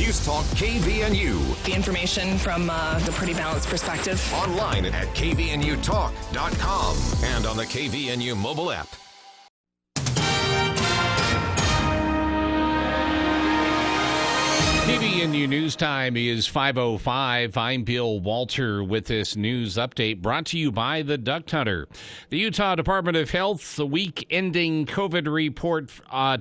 News Talk KVNU. The information from the Pretty Balanced Perspective. Online at kvnutalk.com and on the KVNU mobile app. KVNU News Time is 5:05. I'm Bill Walter with this news update brought to you by the Duck Hunter. The Utah Department of Health, the week-ending COVID report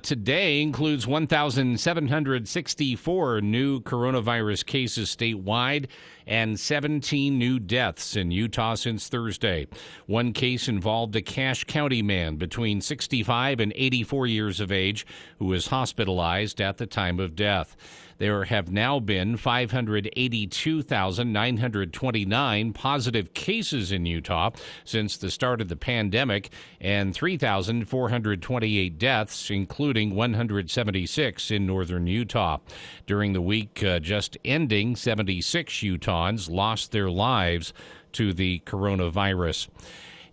today includes 1,764 new coronavirus cases statewide and 17 new deaths in Utah since Thursday. One case involved a Cache County man between 65 and 84 years of age who was hospitalized at the time of death. There have now been 582,929 positive cases in Utah since the start of the pandemic and 3,428 deaths, including 176 in northern Utah. During the week just ending, 76 Utahns lost their lives to the coronavirus.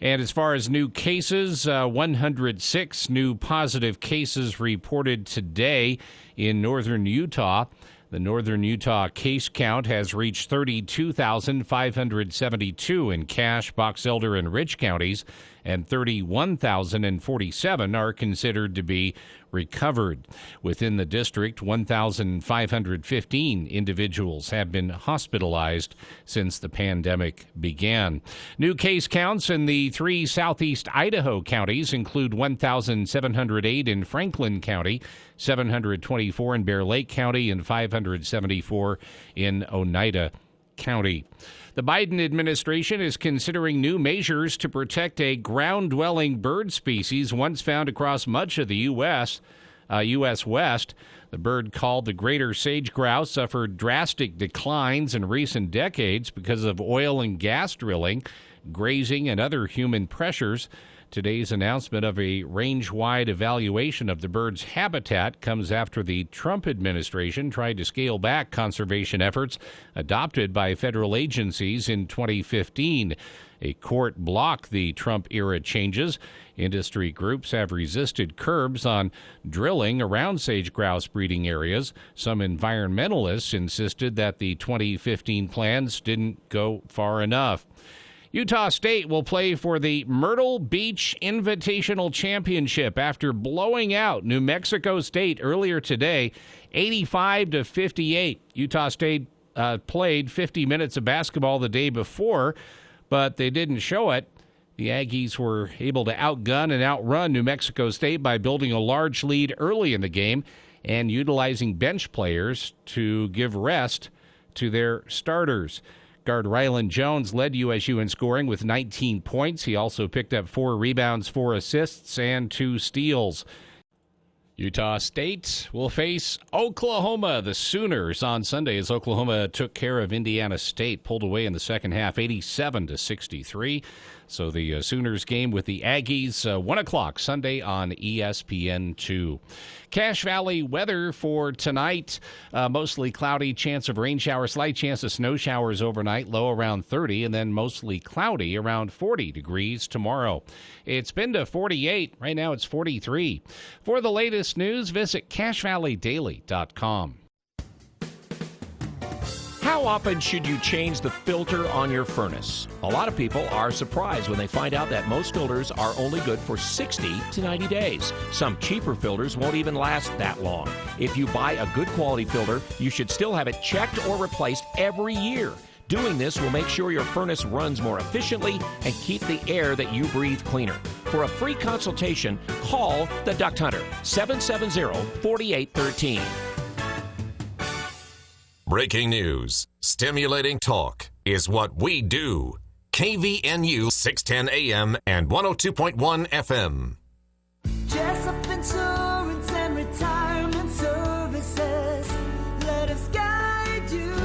And as far as new cases, 106 new positive cases reported today in northern Utah. The northern Utah case count has reached 32,572 in Cache, Box Elder, and Rich counties, and 31,047 are considered to be recovered. Within the district, 1,515 individuals have been hospitalized since the pandemic began. New case counts in the 3 southeast Idaho counties include 1,708 in Franklin County, 724 in Bear Lake County, and 574 in Oneida County. The Biden administration is considering new measures to protect a ground-dwelling bird species once found across much of the U.S. West. The bird, called the greater sage grouse, suffered drastic declines in recent decades because of oil and gas drilling, grazing, and other human pressures. Today's announcement of a range-wide evaluation of the bird's habitat comes after the Trump administration tried to scale back conservation efforts adopted by federal agencies in 2015. A court blocked the Trump-era changes. Industry groups have resisted curbs on drilling around sage grouse breeding areas. Some environmentalists insisted that the 2015 plans didn't go far enough. Utah State will play for the Myrtle Beach Invitational Championship after blowing out New Mexico State earlier today, 85-58. Utah State played 50 minutes of basketball the day before, but they didn't show it. The Aggies were able to outgun and outrun New Mexico State by building a large lead early in the game and utilizing bench players to give rest to their starters. Guard Rylan Jones led USU in scoring with 19 points. He also picked up 4 rebounds, 4 assists, and 2 steals. Utah State will face Oklahoma, the Sooners, on Sunday as Oklahoma took care of Indiana State, pulled away in the second half, 87-63. So the Sooners game with the Aggies, 1 o'clock Sunday on ESPN2. Cache Valley weather for tonight, mostly cloudy, chance of rain showers, slight chance of snow showers overnight, low around 30, and then mostly cloudy, around 40 degrees tomorrow. It's been to 48. Right now it's 43. For the latest news, visit CacheValleyDaily.com. How often should you change the filter on your furnace? A lot of people are surprised when they find out that most filters are only good for 60 to 90 days. Some cheaper filters won't even last that long. If you buy a good quality filter, you should still have it checked or replaced every year. Doing this will make sure your furnace runs more efficiently and keep the air that you breathe cleaner. For a free consultation, call the Duct Hunter, 770-4813. Breaking news. Stimulating talk is what we do. KVNU 610 AM and 102.1 FM. Jessup Insurance and Retirement Services. Let us guide you.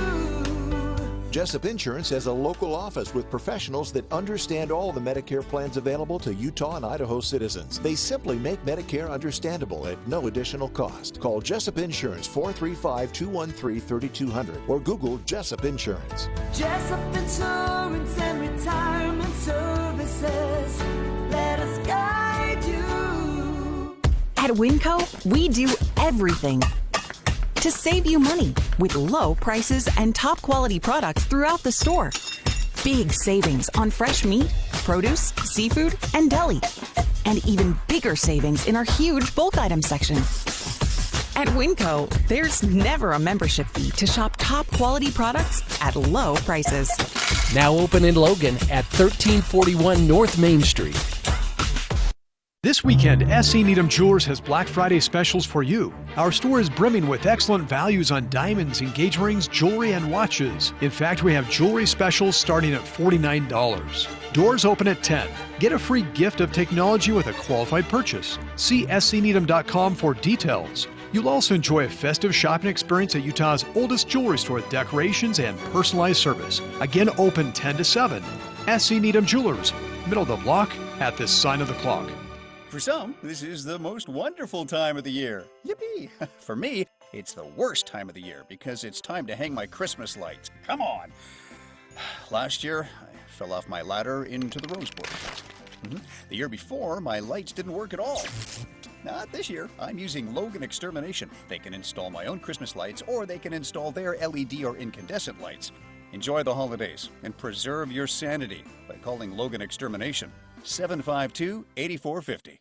Jessup Insurance has a local office with professionals that understand all the Medicare plans available to Utah and Idaho citizens. They simply make Medicare understandable at no additional cost. Call Jessup Insurance 435-213-3200 or Google Jessup Insurance. Jessup Insurance and Retirement Services. Let us guide you. At Winco, we do everything. to save you money with low prices and top quality products throughout the store. Big savings on fresh meat, produce, seafood, and deli. And even bigger savings in our huge bulk item section. At Winco, there's never a membership fee to shop top quality products at low prices. Now open in Logan at 1341 North Main Street. This weekend, SC Needham Jewelers has Black Friday specials for you. Our store is brimming with excellent values on diamonds, engagement rings, jewelry, and watches. In fact, we have jewelry specials starting at $49. Doors open at 10. Get a free gift of technology with a qualified purchase. See scneedham.com for details. You'll also enjoy a festive shopping experience at Utah's oldest jewelry store with decorations and personalized service. Again, open 10 to 7. SC Needham Jewelers, middle of the block at the sign of the clock. For some, this is the most wonderful time of the year. Yippee! For me, it's the worst time of the year because it's time to hang my Christmas lights. Come on! Last year, I fell off my ladder into the rose bush. The year before, my lights didn't work at all. Not this year. I'm using Logan Extermination. They can install my own Christmas lights, or they can install their LED or incandescent lights. Enjoy the holidays and preserve your sanity by calling Logan Extermination. 752-8450.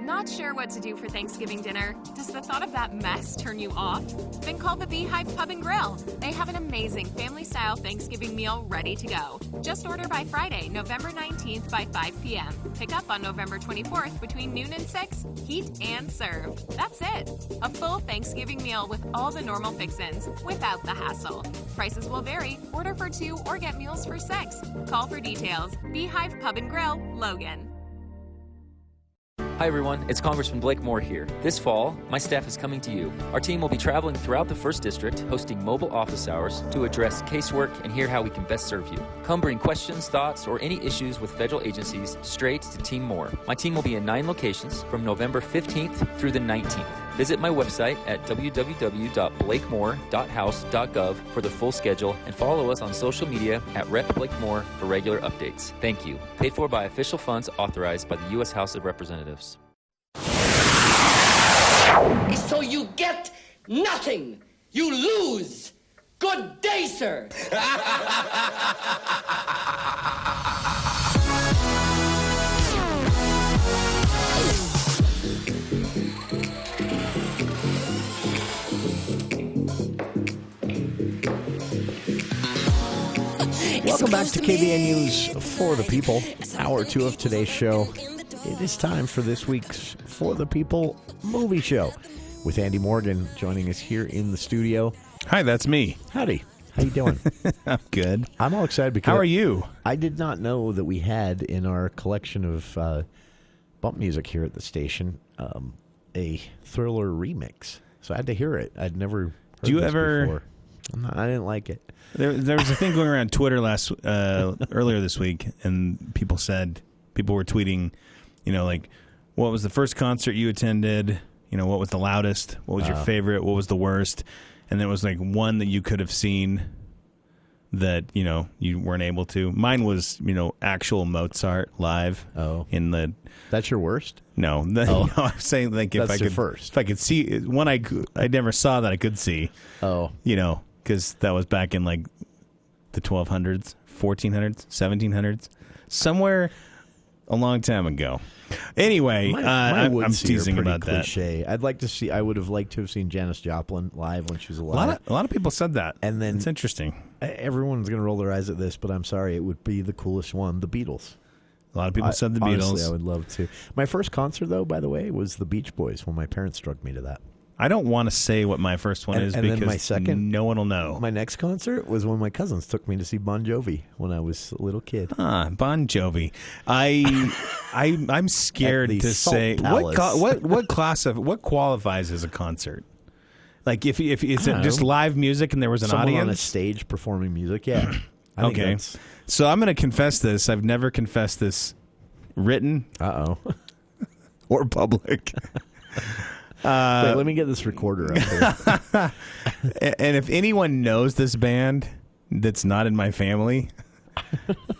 Not sure what to do for Thanksgiving dinner? Does the thought of that mess turn you off? Then call the Beehive Pub and Grill. They have an amazing family-style Thanksgiving meal ready to go. Just order by Friday, November 19th by 5 p.m. Pick up on November 24th between noon and 6. Heat and serve. That's it. A full Thanksgiving meal with all the normal fixins without the hassle. Prices will vary. Order for 2 or get meals for 6. Call for details. Beehive Pub and Grill, Logan. Hi everyone, it's Congressman Blake Moore here. This fall, my staff is coming to you. Our team will be traveling throughout the 1st District, hosting mobile office hours to address casework and hear how we can best serve you. Come bring questions, thoughts, or any issues with federal agencies straight to Team Moore. My team will be in 9 locations from November 15th through the 19th. Visit my website at www.blakemore.house.gov for the full schedule and follow us on social media at Rep. Blake Moore for regular updates. Thank you. Paid for by official funds authorized by the U.S. House of Representatives. So you get nothing. You lose. Good day, sir. Welcome back to KVN News For the People, hour 2 of today's show. It is time for this week's For the People movie show with Andy Morgan joining us here in the studio. Hi, that's me. Howdy. How you doing? I'm good. I'm all excited because... How are you? I did not know that we had in our collection of bump music here at the station a Thriller remix. So I had to hear it. I'd never heard this before. I didn't like it. There was a thing going around Twitter earlier this week, and people were tweeting, like, what was the first concert you attended? What was the loudest? What was your favorite? What was the worst? And there was like one that you could have seen that, you weren't able to. Mine was, actual Mozart live. Oh. That's your worst? No. No, I'm saying like if I could see one I never saw that I could see. Oh. Because that was back in like the 1200s, 1400s, 1700s, somewhere a long time ago. Anyway, I'm teasing about cliche. that. I would have liked to have seen Janis Joplin live when she was alive. A lot of people said that. And then it's interesting. Everyone's going to roll their eyes at this, but I'm sorry. It would be the coolest one, the Beatles. A lot of people said the Beatles. Honestly, I would love to. My first concert, though, by the way, was the Beach Boys when my parents drugged me to that. I don't want to say what my first one is because then my second, no one will know. My next concert was when my cousins took me to see Bon Jovi when I was a little kid. Bon Jovi. I'm scared to say what qualifies as a concert. Like if it's just live music and there was an audience on a stage performing music. Yeah. Okay. So I'm going to confess this. I've never confessed this written. Or public. Wait, let me get this recorder up here. And if anyone knows this band that's not in my family,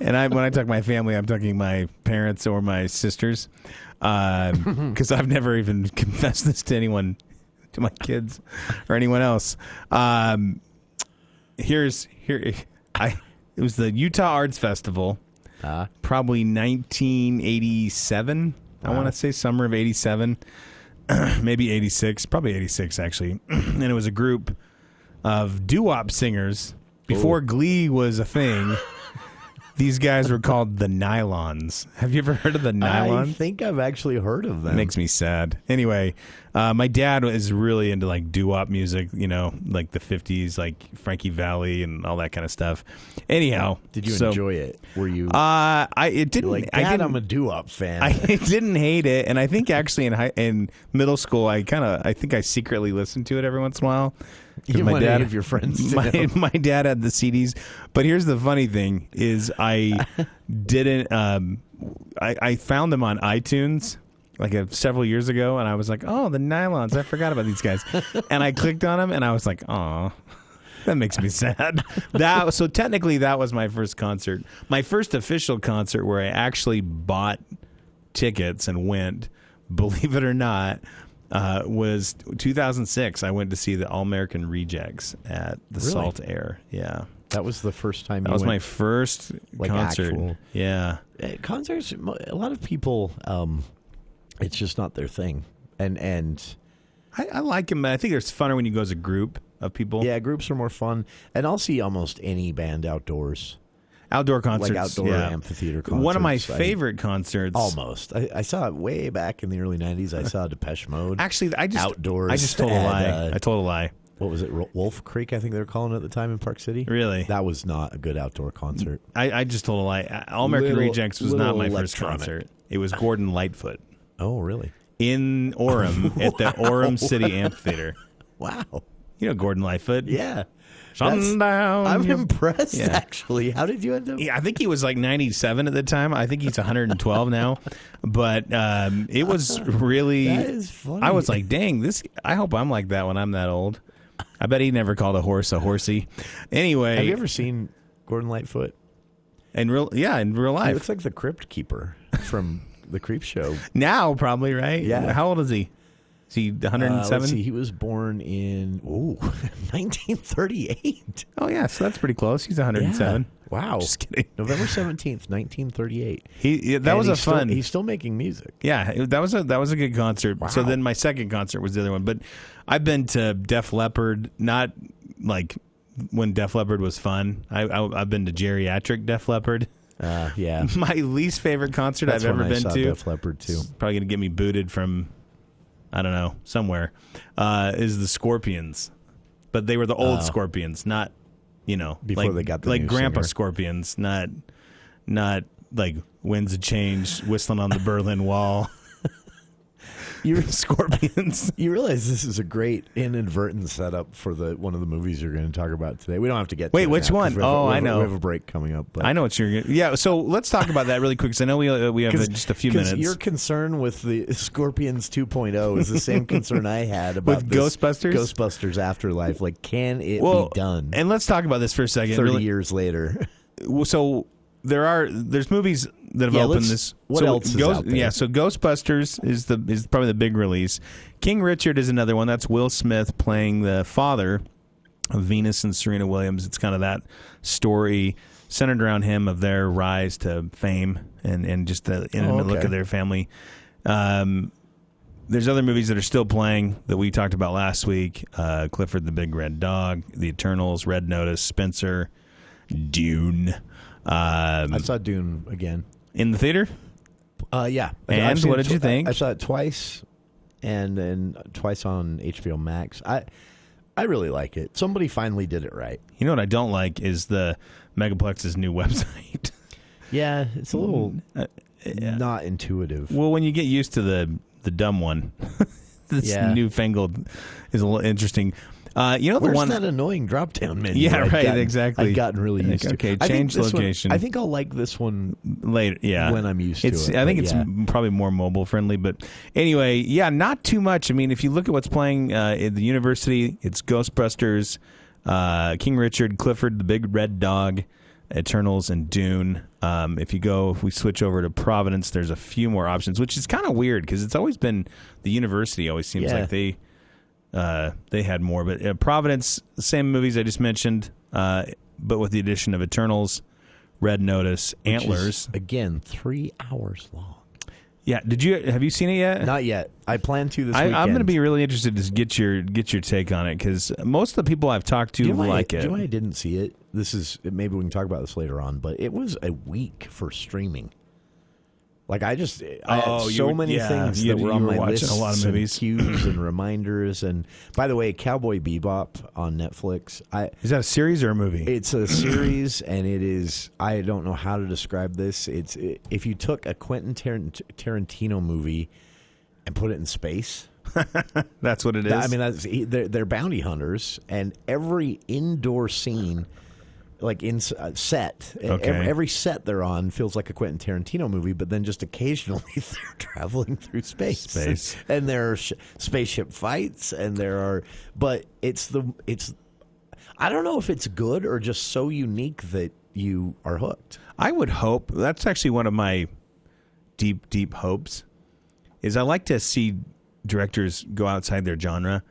and when I talk my family, I'm talking my parents or my sisters, because I've never even confessed this to anyone to my kids or anyone else. It was the Utah Arts Festival, probably 1987. I want to say summer of 87, maybe 86, probably 86 actually. And it was a group of doo-wop singers before Glee was a thing. These guys were called the Nylons. Have you ever heard of the Nylons? I think I've actually heard of them. It makes me sad. Anyway, my dad is really into like doo-wop music, like the 50s, like Frankie Valli and all that kind of stuff. Anyhow, did you enjoy it? Were you? It didn't. Like, Dad, I'm a doo-wop fan. I didn't hate it, and I think actually in middle school, I think I secretly listened to it every once in a while. You my dad, of your friends. My dad had the CDs, but here's the funny thing: is I didn't. I found them on iTunes like several years ago, and I was like, "Oh, the Nylons! I forgot about these guys." And I clicked on them, and I was like, "Aw, that makes me sad." So technically, that was my first concert, my first official concert where I actually bought tickets and went. Believe it or not. Was 2006. I went to see the All American Rejects at the Salt Air. Yeah, that was the first time. That was my first concert. Actual. Yeah, concerts. A lot of people, it's just not their thing, and I like them. But I think it's funner when you go as a group of people. Yeah, groups are more fun, and I'll see almost any band outdoors. Outdoor concerts, like outdoor amphitheater concerts. One of my favorite concerts. Almost. I saw it way back in the early 90s. I saw Depeche Mode. Actually, outdoors. I just told a lie. I told a lie. What was it? Wolf Creek, I think they were calling it at the time in Park City. Really? That was not a good outdoor concert. I just told a lie. All American Rejects was not my first concert. It was Gordon Lightfoot. Oh, really? In Orem at the Orem City Amphitheater. Wow. You know Gordon Lightfoot? Yeah. Sundown. I'm impressed, actually. How did you end up? Yeah, I think he was like 97 at the time. I think he's 112 now. But it was really... That is funny. I was like, dang, I hope I'm like that when I'm that old. I bet he never called a horse a horsey. Anyway... Have you ever seen Gordon Lightfoot? In real life. He looks like the Crypt Keeper from the Creep Show. Now, probably, right? Yeah. How old is he? Is he 107? Let's see, he was born in 1938. Oh, yeah, so that's pretty close. He's 107. Yeah. Wow. Just kidding. November 17th, 1938. He's still making music. Yeah, that was a good concert. Wow. So then my second concert was the other one. But I've been to Def Leppard, not like when Def Leppard was fun. I've been to geriatric Def Leppard. Yeah. My least favorite concert I've ever been to. Def Leppard too. Probably going to get me booted from... I don't know, somewhere, is the Scorpions. But they were the old Scorpions, not, before they got the like new Grandpa singer. Scorpions, not like Winds of Change, Whistling on the Berlin Wall. You're Scorpions. You realize this is a great inadvertent setup for one of the movies you're going to talk about today. We don't have to get to Wait, it which now, one? I know. We have a break coming up. But. I know what you're going to... Yeah, so let's talk about that really quick, because I know we have just a few minutes. Your concern with the Scorpions 2.0 is the same concern I had about with Ghostbusters? Ghostbusters Afterlife. Like, can it be done? And let's talk about this for a second. 30 years later. So... There's movies that have opened this. What else is out there? Yeah, so Ghostbusters is probably the big release. King Richard is another one. That's Will Smith playing the father of Venus and Serena Williams. It's kind of that story centered around him of their rise to fame and just the intimate look of their family. There's other movies that are still playing that we talked about last week. Clifford the Big Red Dog, The Eternals, Red Notice, Spencer, Dune. I saw Dune again in the theater. Yeah. And what did you think? I saw it twice, and then twice on HBO Max. I really like it. Somebody finally did it right. You know what I don't like is the Megaplex's new website. Yeah, it's a little not intuitive. Well, when you get used to the dumb one, this newfangled is a little interesting. The Where's one that annoying drop-down menu? Yeah, right. Exactly. I've gotten really used to. Okay, change location. I think I'll like this one later. Yeah, when I'm used to it. I think it's probably more mobile friendly. But anyway, not too much. I mean, if you look at what's playing at the university, it's Ghostbusters, King Richard, Clifford the Big Red Dog, Eternals, and Dune. If we switch over to Providence, there's a few more options, which is kind of weird because it's always been the university. Always seems like they. they had more. But Providence, same movies I just mentioned, but with the addition of Eternals, Red Notice, Which Antlers. is, again, 3 hours long. Yeah, have you seen it yet? Not yet. I plan to this weekend. I'm going to be really interested to get your take on it, because most of the people I've talked to like it. Do you know why I didn't see it? Maybe we can talk about this later on, but it was a week for streaming. Like I had so many things that were on my list, a lot of movies, cues and reminders. And by the way, Cowboy Bebop on Netflix. Is that a series or a movie? It's a series, and it is. I don't know how to describe this. If you took a Quentin Tarantino movie and put it in space. That's what it is. I mean, they're bounty hunters, and every indoor scene. Like in set, every set they're on feels like a Quentin Tarantino movie, but then just occasionally they're traveling through space. And there are spaceship fights, and but it's I don't know if it's good or just so unique that you are hooked. I would hope that's actually one of my deep hopes. Is I like to see directors go outside their genre.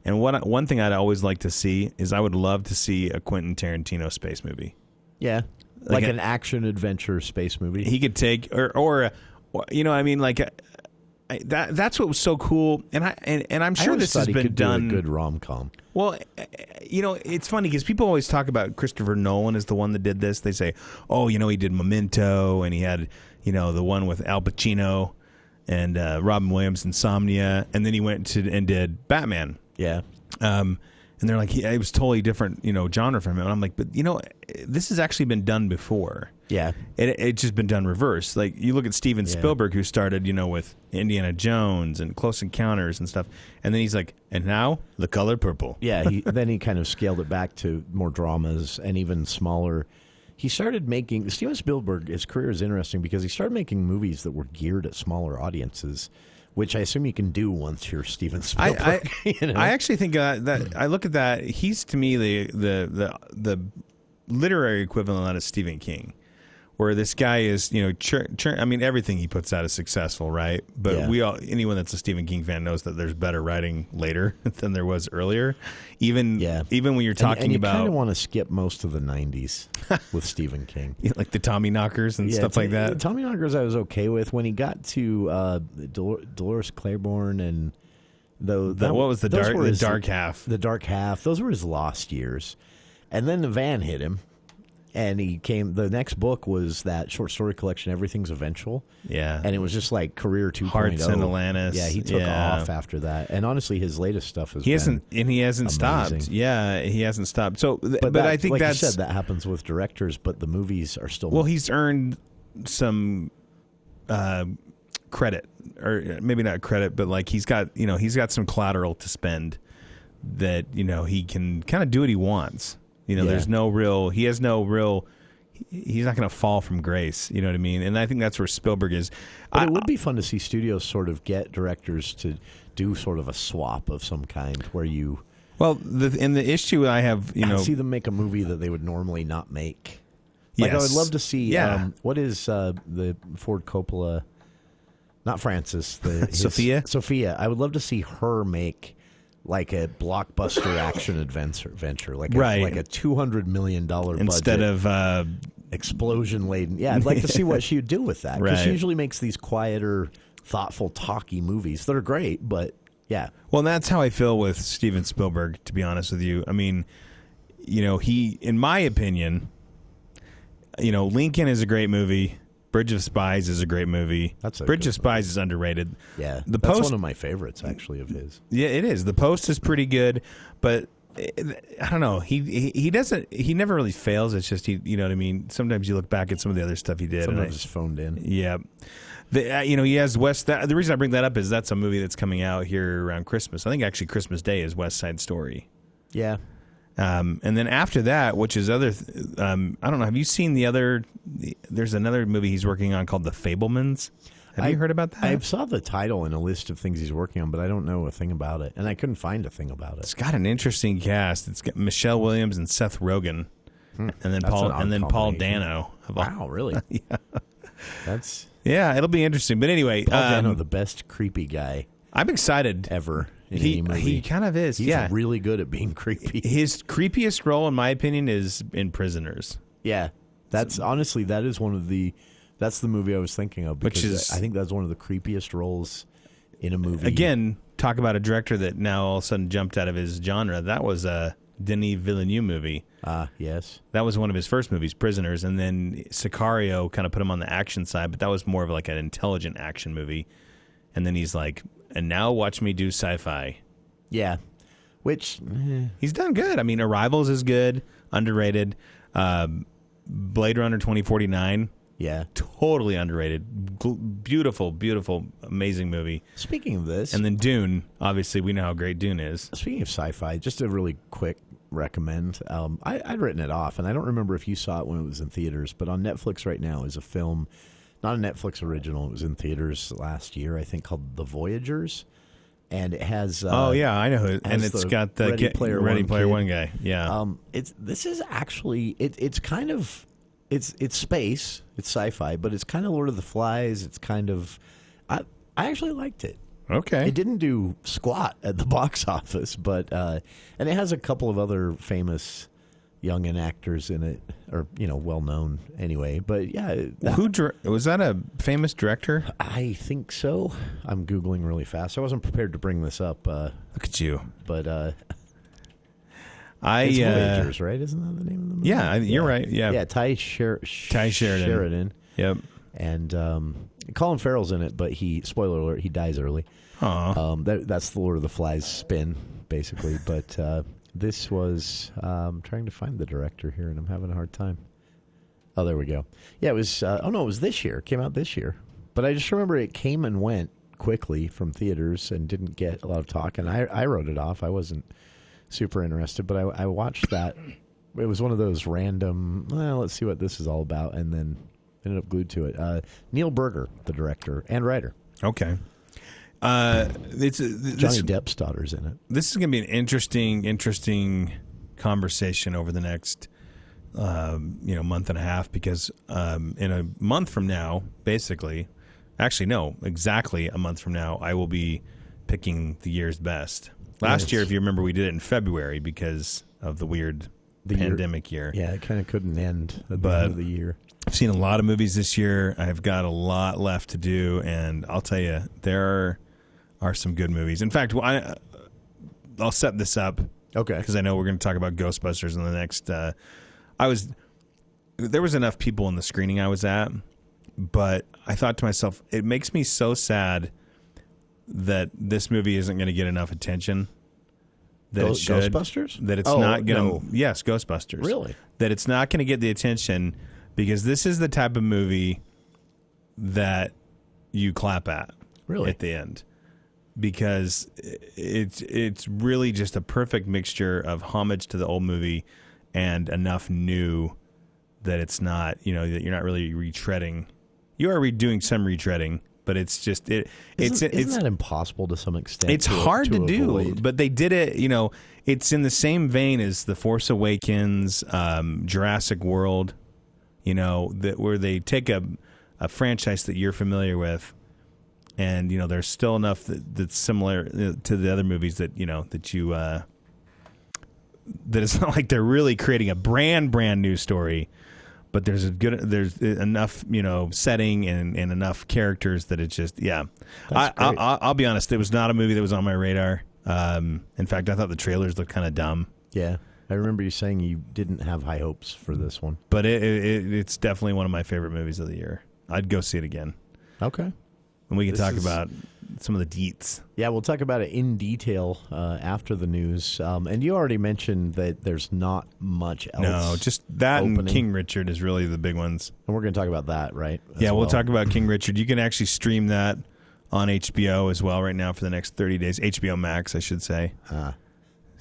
And one thing I'd always like to see is I would love to see a Quentin Tarantino space movie. Yeah, like an action adventure space movie. He could take or you know, I mean, like that's what was so cool. And I'm sure this has been done. Do a good rom-com. Well, you know, it's funny because people always talk about Christopher Nolan as the one that did this. They say, oh, you know, he did Memento, and he had, you know, the one with Al Pacino and Robin Williams, Insomnia, and then he went and did Batman. Yeah. And they're like, it was totally different, you know, genre from him. And I'm like, but, you know, this has actually been done before. Yeah. It's just been done reverse. Like, you look at Steven Spielberg, who started, you know, with Indiana Jones and Close Encounters and stuff. And then he's like, and now, The Color Purple. Yeah, then he kind of scaled it back to more dramas and even smaller. He started making... Steven Spielberg, his career is interesting because he started making movies that were geared at smaller audiences, which I assume you can do once you're Steven Spielberg. You know? I actually think that I look at that. He's to me the literary equivalent of that is Stephen King, where this guy is, you know, I mean, everything he puts out is successful, right? But anyone that's a Stephen King fan knows that there's better writing later than there was earlier. Even when you're talking about, you kind of want to skip most of the '90s with Stephen King, like the Tommy Knockers and stuff like that. Tommy Knockers, I was okay with. When he got to Dolores Claiborne and what was the dark half? The dark half. Those were his lost years, and then the van hit him. And the next book was that short story collection, Everything's Eventual. Yeah. And it was just like Career 2.0. Hearts in Atlantis. Yeah, he took off after that. And honestly, his latest stuff he hasn't amazing. stopped. Yeah, he hasn't stopped. So, but I think like that's... you said, that happens with directors, but the movies are still... Well, he's earned some credit, or maybe not credit, but like he's got some collateral to spend that, you know, he can kind of do what he wants. You know, he's not going to fall from grace. You know what I mean? And I think that's where Spielberg is. But it would be fun to see studios sort of get directors to do sort of a swap of some kind where you... Well, the issue I have, you know... see them make a movie that they would normally not make. Like, yes. I would love to see... what is the Ford Coppola... Not Francis. Sophia. I would love to see her make... like a blockbuster action adventure, like a $200 million budget instead of explosion laden. Yeah, I'd like to see what she would do with that, because she usually makes these quieter, thoughtful, talky movies that are great. But yeah, well, and that's how I feel with Steven Spielberg. To be honest with you, I mean, you know, he, in my opinion, you know, Lincoln is a great movie. Bridge of Spies is a great movie. Bridge of Spies is underrated. Yeah, that's one of my favorites, actually, of his. Yeah, it is. The Post is pretty good, but I don't know. He never really fails. It's just you know what I mean. Sometimes you look back at some of the other stuff he did. Sometimes it's phoned in. Yeah, you know, he has the reason I bring that up is that's a movie that's coming out here around Christmas. I think actually Christmas Day is West Side Story. Yeah. And then after that, which is other, I don't know. Have you seen there's another movie he's working on called The Fabelmans. Have you heard about that? I saw the title in a list of things he's working on, but I don't know a thing about it, and I couldn't find a thing about it. It's got an interesting cast. It's got Michelle Williams and Seth Rogen, and then Paul Dano. Wow, really? Yeah, it'll be interesting. But anyway, Paul Dano, the best creepy guy I'm excited ever. in any movie. He kind of is. He's really good at being creepy. His creepiest role, in my opinion, is in Prisoners. Yeah, that's honestly that's the movie I was thinking of, because Which is, I think that's one of the creepiest roles in a movie. Again, talk about a director that now all of a sudden jumped out of his genre. That was a Denis Villeneuve movie. Yes. That was one of his first movies, Prisoners, and then Sicario kind of put him on the action side, but that was more of like an intelligent action movie. And then he's like, and now watch me do sci-fi. Yeah. Which he's done good. I mean, Arrivals is good, underrated. Blade Runner 2049. Yeah. Totally underrated. Beautiful, beautiful, amazing movie. Speaking of this. And then Dune. Obviously, we know how great Dune is. Speaking of sci-fi, just a really quick recommend. I'd written it off, and I don't remember if you saw it when it was in theaters, but on Netflix right now is a film, not a Netflix original. It was in theaters last year, I think, called The Voyagers. And it has... oh, yeah, I know who it is. And it's got the Ready Player One guy. Yeah. This is actually... It's kind of... It's space, it's sci-fi, but it's kind of Lord of the Flies. It's kind of... I actually liked it. Okay. It didn't do squat at the box office, but... and it has a couple of other famous young actors in it, or, well-known anyway. But, yeah... was that a famous director? I think so. I'm Googling really fast. I wasn't prepared to bring this up. Look at you. But... it's Voyagers, right? Isn't that the name of the movie? Yeah, you're right. Yeah, yeah. Ty Sheridan. Yep. And Colin Farrell's in it, but spoiler alert, he dies early. That's the Lord of the Flies spin, basically. But this was I'm trying to find the director here, and I'm having a hard time. Oh, there we go. Yeah, it was. It was this year. It came out this year. But I just remember it came and went quickly from theaters and didn't get a lot of talk. And I wrote it off. I wasn't super interested, but I watched that. It was one of those random, let's see what this is all about, and then ended up glued to it. Neil Berger, the director and writer. Okay. Johnny Depp's daughter's in it. This is going to be an interesting conversation over the next month and a half, because in a month from now, exactly a month from now, I will be picking the year's best. Last year, if you remember, we did it in February because of the weird pandemic year. Yeah, it kind of couldn't end at the end of the year. I've seen a lot of movies this year. I've got a lot left to do, and I'll tell you, there are some good movies. In fact, I'll set this up. Okay. Because I know we're going to talk about Ghostbusters in the next... There was enough people in the screening I was at, but I thought to myself, it makes me so sad that this movie isn't going to get enough attention that it should. Ghostbusters? That it's not going to... Yes, Ghostbusters. Really? That it's not going to get the attention, because this is the type of movie that you clap at. Really? At the end. Because it's really just a perfect mixture of homage to the old movie and enough new that it's not, that you're not really retreading. You are doing some retreading, but it's just isn't that impossible to some extent? It's hard to do, avoid? But they did it. It's in the same vein as The Force Awakens, Jurassic World. Where they take a franchise that you're familiar with, and there's still enough that's similar to the other movies that that it's not like they're really creating a brand new story. But there's enough, setting and enough characters that it's just, yeah. I'll be honest, it was not a movie that was on my radar. In fact, I thought the trailers looked kind of dumb. Yeah, I remember you saying you didn't have high hopes for this one. But it's definitely one of my favorite movies of the year. I'd go see it again. Okay. And we can talk about some of the deets. Yeah, we'll talk about it in detail after the news. And you already mentioned that there's not much else. No, just that opening. And King Richard is really the big ones. And we're going to talk about that, right? We'll talk about King Richard. You can actually stream that on HBO as well right now for the next 30 days. HBO Max, I should say. And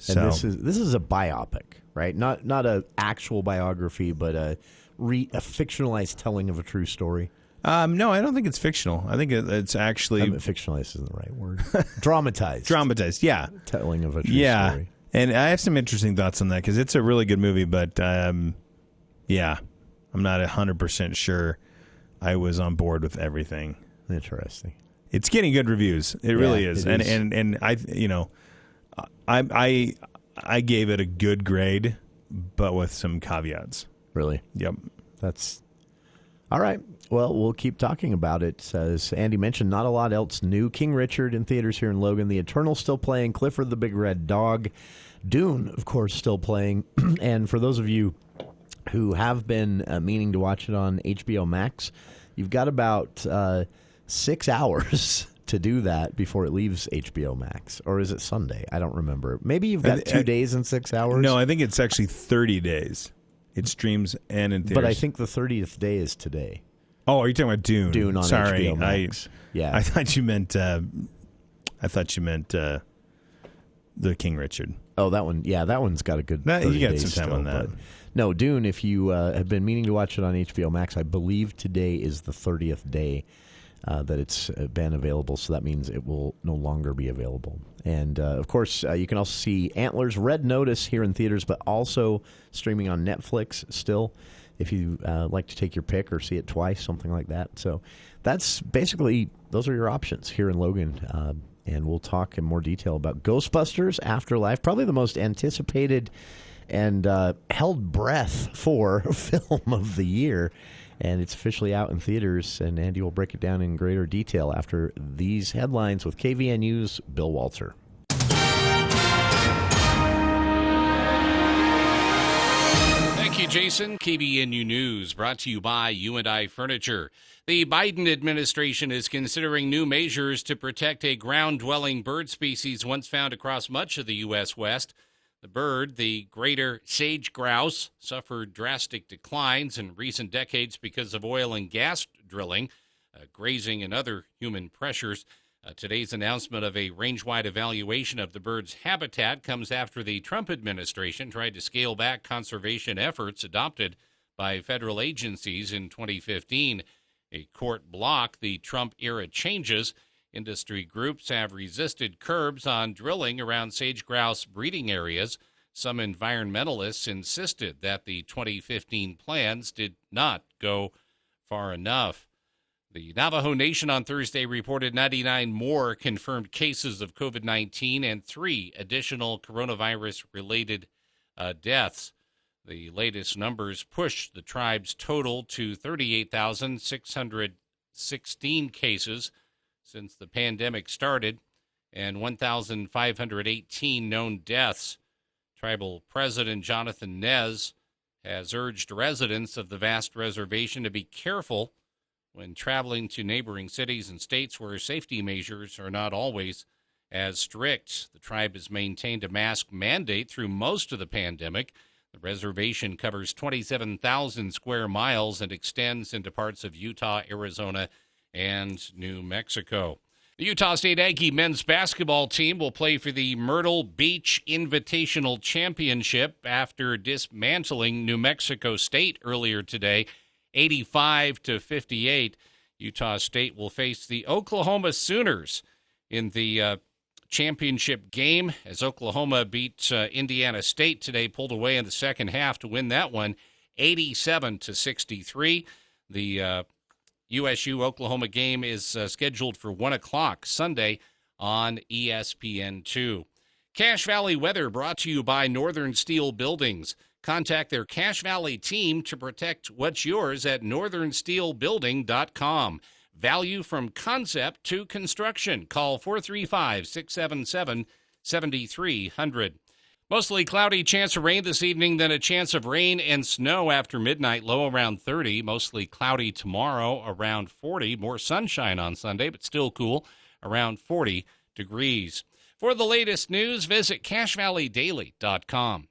this is a biopic, right? Not an actual biography, but a fictionalized telling of a true story. No, I don't think it's fictional. I think it's actually... fictionalized isn't the right word. Dramatized. Dramatized, yeah. Telling of a true story. And I have some interesting thoughts on that, because it's a really good movie, but I'm not 100% sure I was on board with everything. Interesting. It's getting good reviews. It really is. And I I gave it a good grade, but with some caveats. Really? Yep. That's all right. Well, we'll keep talking about it. As Andy mentioned, not a lot else new. King Richard in theaters here in Logan. The Eternal still playing. Clifford the Big Red Dog. Dune, of course, still playing. And for those of you who have been meaning to watch it on HBO Max, you've got about 6 hours to do that before it leaves HBO Max. Or is it Sunday? I don't remember. Maybe you've got 2 days and 6 hours? No, I think it's actually 30 days. It streams and in theaters. But I think the 30th day is today. Oh, are you talking about Dune? Dune on HBO Max. Yeah. I thought you meant the King Richard. Oh, that one. Yeah, that one's got a good. You got some time on that. No, Dune. If you have been meaning to watch it on HBO Max, I believe today is the 30th day that it's been available. So that means it will no longer be available. And of course, you can also see Antlers Red Notice here in theaters, but also streaming on Netflix still. If you like to take your pick or see it twice, something like that. So that's basically, those are your options here in Logan. And we'll talk in more detail about Ghostbusters Afterlife, probably the most anticipated and held breath for film of the year. And it's officially out in theaters, and Andy will break it down in greater detail after these headlines with KVNU's Bill Walter. Thank you, Jason. KVNU News brought to you by U&I Furniture. The Biden administration is considering new measures to protect a ground-dwelling bird species once found across much of the U.S. West. The bird, the greater sage grouse, suffered drastic declines in recent decades because of oil and gas drilling, grazing, and other human pressures. Today's announcement of a range-wide evaluation of the bird's habitat comes after the Trump administration tried to scale back conservation efforts adopted by federal agencies in 2015. A court blocked the Trump-era changes. Industry groups have resisted curbs on drilling around sage grouse breeding areas. Some environmentalists insisted that the 2015 plans did not go far enough. The Navajo Nation on Thursday reported 99 more confirmed cases of COVID-19 and 3 additional coronavirus-related deaths. The latest numbers pushed the tribe's total to 38,616 cases since the pandemic started, and 1,518 known deaths. Tribal President Jonathan Nez has urged residents of the vast reservation to be careful when traveling to neighboring cities and states where safety measures are not always as strict. The tribe has maintained a mask mandate through most of the pandemic. The reservation covers 27,000 square miles and extends into parts of Utah, Arizona, and New Mexico. The Utah State Aggie men's basketball team will play for the Myrtle Beach Invitational Championship after dismantling New Mexico State earlier today, 85-58. Utah State will face the Oklahoma Sooners in the championship game as Oklahoma beat Indiana State today, pulled away in the second half to win that one, 87-63. The USU-Oklahoma game is scheduled for 1 o'clock Sunday on ESPN2. Cache Valley weather brought to you by Northern Steel Buildings. Contact their Cache Valley team to protect what's yours at northernsteelbuilding.com. Value from concept to construction. Call 435-677-7300. Mostly cloudy, chance of rain this evening, then a chance of rain and snow after midnight, low around 30. Mostly cloudy tomorrow, around 40. More sunshine on Sunday, but still cool, around 40 degrees. For the latest news, visit CacheValleyDaily.com.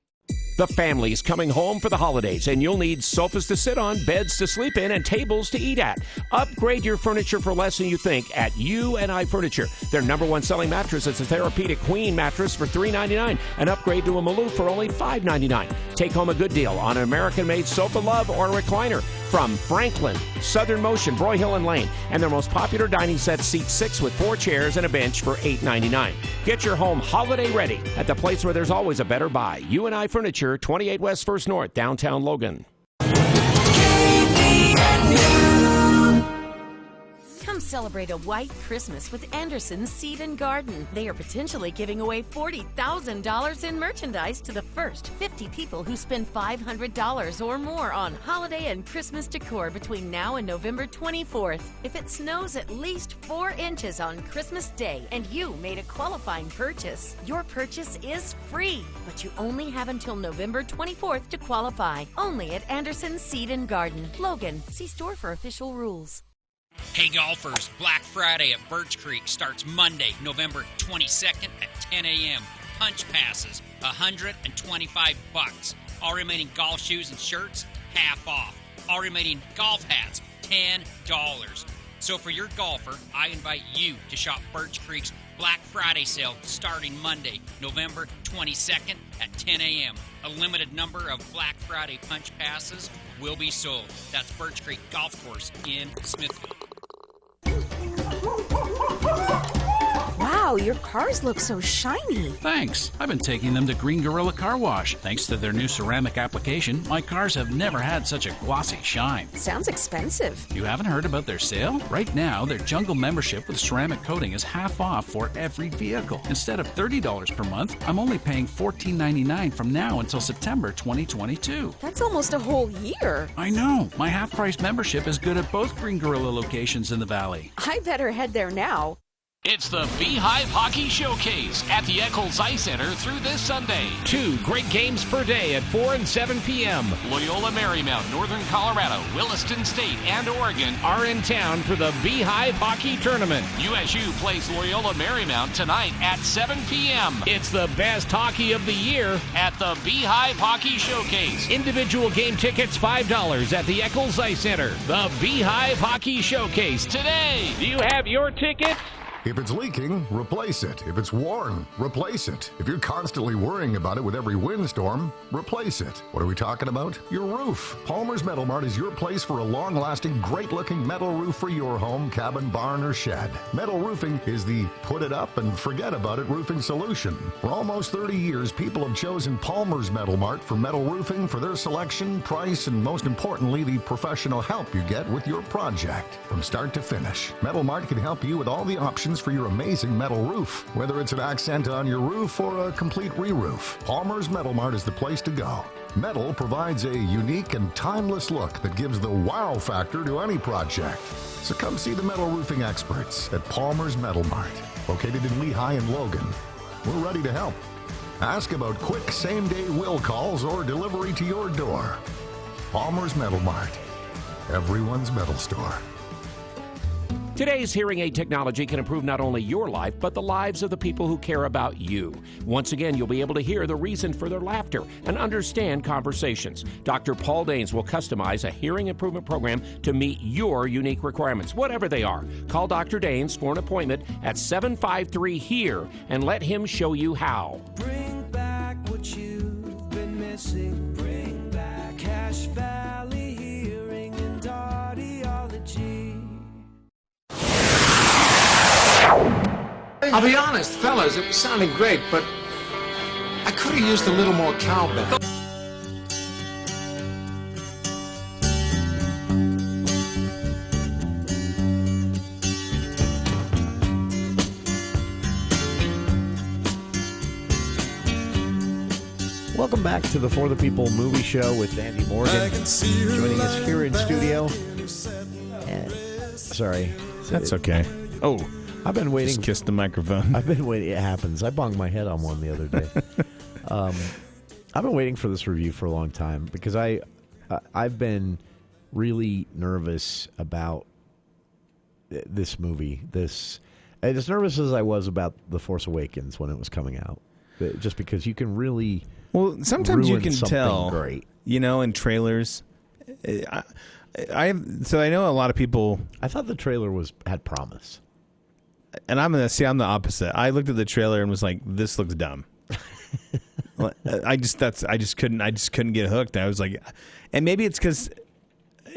The family's coming home for the holidays, and you'll need sofas to sit on, beds to sleep in, and tables to eat at. Upgrade your furniture for less than you think at U&I Furniture. Their #1 selling mattress is a Therapeutic Queen mattress for $399. An upgrade to a Maloof for only $599. Take home a good deal on an American-made sofa love or a recliner from Franklin, Southern Motion, Broyhill, and Lane. And their most popular dining set seats 6 with 4 chairs and a bench for $899. Get your home holiday ready at the place where there's always a better buy. U&I Furniture, 28 West 1st North, downtown Logan. Come celebrate a white Christmas with Anderson's Seed and Garden. They are potentially giving away $40,000 in merchandise to the first 50 people who spend $500 or more on holiday and Christmas decor between now and November 24th. If it snows at least 4 inches on Christmas Day and you made a qualifying purchase, your purchase is free. But you only have until November 24th to qualify. Only at Anderson's Seed and Garden. Logan, see store for official rules. Hey golfers, Black Friday at Birch Creek starts Monday, November 22nd at 10 a.m. Punch passes, $125. All remaining golf shoes and shirts, half off. All remaining golf hats, $10. So for your golfer, I invite you to shop Birch Creek's Black Friday sale starting Monday, November 22nd at 10 a.m. A limited number of Black Friday punch passes will be sold. That's Birch Creek Golf Course in Smithfield. Wow, your cars look so shiny. Thanks. I've been taking them to Green Gorilla Car Wash. Thanks to their new ceramic application, my cars have never had such a glossy shine. Sounds expensive. You haven't heard about their sale? Right now, their Jungle membership with ceramic coating is half off for every vehicle. Instead of $30 per month, I'm only paying $14.99 from now until September 2022. That's almost a whole year. I know. My half-price membership is good at both Green Gorilla locations in the Valley. I better head there now. It's the Beehive Hockey Showcase at the Eccles Ice Center through this Sunday. 2 great games per day at 4 and 7 p.m. Loyola Marymount, Northern Colorado, Williston State, and Oregon are in town for the Beehive Hockey Tournament. USU plays Loyola Marymount tonight at 7 p.m. It's the best hockey of the year at the Beehive Hockey Showcase. Individual game tickets $5 at the Eccles Ice Center. The Beehive Hockey Showcase. Today. Do you have your tickets? If it's leaking, replace it. If it's worn, replace it. If you're constantly worrying about it with every windstorm, replace it. What are we talking about? Your roof. Palmer's Metal Mart is your place for a long-lasting, great-looking metal roof for your home, cabin, barn, or shed. Metal roofing is the put-it-up-and-forget-about-it roofing solution. For almost 30 years, people have chosen Palmer's Metal Mart for metal roofing for their selection, price, and most importantly, the professional help you get with your project. From start to finish, Metal Mart can help you with all the options for your amazing metal roof. Whether it's an accent on your roof or a complete re-roof, Palmer's Metal Mart is the place to go. Metal provides a unique and timeless look that gives the wow factor to any project. So come see the metal roofing experts at Palmer's Metal Mart, located in Lehigh and Logan. We're ready to help. Ask about quick same-day will calls or delivery to your door. Palmer's Metal Mart, everyone's metal store. Today's hearing aid technology can improve not only your life, but the lives of the people who care about you. Once again, you'll be able to hear the reason for their laughter and understand conversations. Dr. Paul Danes will customize a hearing improvement program to meet your unique requirements, whatever they are. Call Dr. Danes for an appointment at 753-HEAR and let him show you how. Bring back what you've been missing. Bring back Cache Valley Hearing and Audiology. I'll be honest, fellas, it was sounding great, but I could have used a little more cowbell. Welcome back to the For the People movie show with Andy Morgan, joining us here in studio. Sorry. That's okay. Oh. I've been waiting. Just kissed the microphone. I've been waiting. It happens. I bonged my head on one the other day. I've been waiting for this review for a long time because I've been really nervous about this movie. As nervous as I was about The Force Awakens when it was coming out, just because you can really sometimes you can tell great, in trailers. I know a lot of people. I thought the trailer had promise. And I'm the opposite. I looked at the trailer and was like, "This looks dumb." I just couldn't get hooked. I was like, and maybe it's because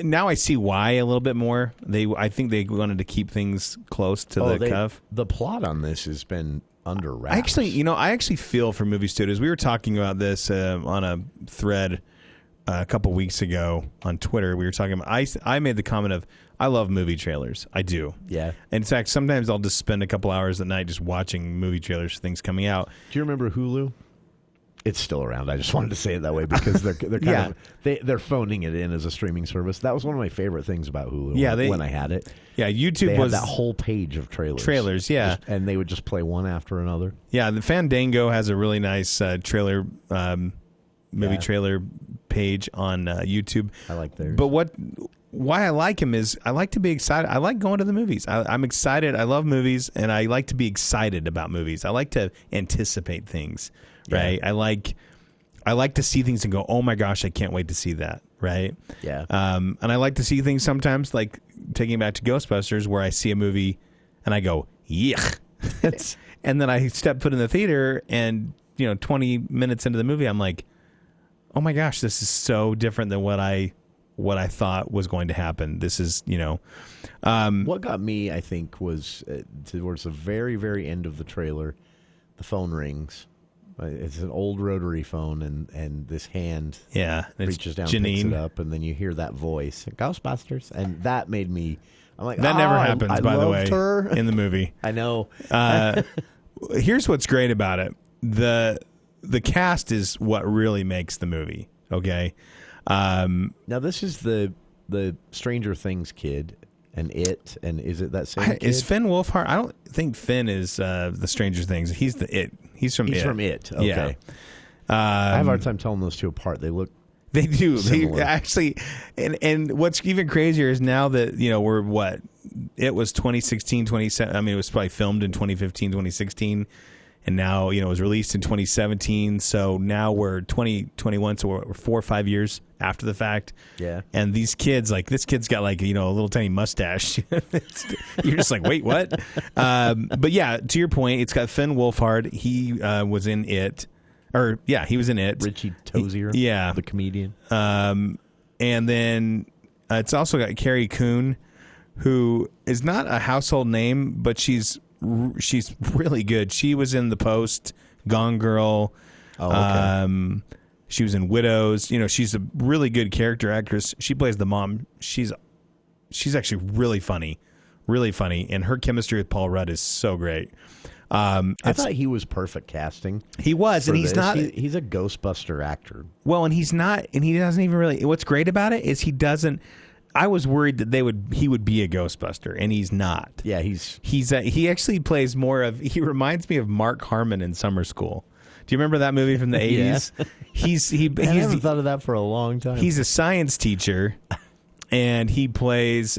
now I see why a little bit more. I think they wanted to keep things close to the cuff. The plot on this has been under wraps. I actually feel for movie studios. We were talking about this on a thread a couple weeks ago on Twitter. We were talking about. I made the comment of I love movie trailers. I do. Yeah. And in fact, sometimes I'll just spend a couple hours at night just watching movie trailers for things coming out. Do you remember Hulu? It's still around. I just wanted to say it that way because they're kind of they're phoning it in as a streaming service. That was one of my favorite things about Hulu. Yeah, when I had it. Yeah, YouTube they was had that whole page of trailers. Trailers, yeah, and they would just play one after another. Yeah, the Fandango has a really nice trailer movie trailer page on YouTube. I like theirs. But why I like him is I like to be excited. I like going to the movies. I'm excited. I love movies, and I like to be excited about movies. I like to anticipate things, right? I like to see things and go, oh my gosh, I can't wait to see that, right? Yeah. And I like to see things sometimes, like taking it back to Ghostbusters, where I see a movie and I go, yuck. And then I step foot in the theater, and 20 minutes into the movie, I'm like, oh my gosh, this is so different than what I thought was going to happen. This is, what got me, I think, was towards the very, very end of the trailer, the phone rings. It's an old rotary phone, and this hand reaches down, Janine. picks it up, and then you hear that voice, Ghostbusters, and that made me. I'm like, that never happens, I by the way, her. in the movie. I know. Here's what's great about it: the cast is what really makes the movie. Okay. Now this is the Stranger Things kid. And is it that same kid? Is Finn Wolfhard? I don't think Finn is the Stranger Things. He's the It. He's from It. He's from It. Okay. Yeah. I have a hard time telling those two apart. They look. They do. Similar. They actually, and what's even crazier is now that we're what it was 2016, 2017. I mean, it was probably filmed in 2015, 2016. And now, it was released in 2017. So now we're 2021. So we're 4 or 5 years after the fact. Yeah. And these kids, this kid's got a little tiny mustache. You're just like, wait, what? But yeah, to your point, it's got Finn Wolfhard. He was in It. He was in It. Richie Tozier. Yeah. The comedian. And then it's also got Carrie Coon, who is not a household name, but she's really good. She was in The Post, Gone Girl. Oh, okay. She was in Widows. She's a really good character actress. She plays the mom. She's actually really funny, and her chemistry with Paul Rudd is so great. I thought he was perfect casting. He was, and he's not. He's a Ghostbuster actor. Well, and he's not, and he doesn't even really. What's great about it is he doesn't. I was worried that he would be a Ghostbuster, and he's not. Yeah, he actually plays more of. He reminds me of Mark Harmon in Summer School. Do you remember that movie from the 80s? I haven't thought of that for a long time. He's a science teacher, and he plays.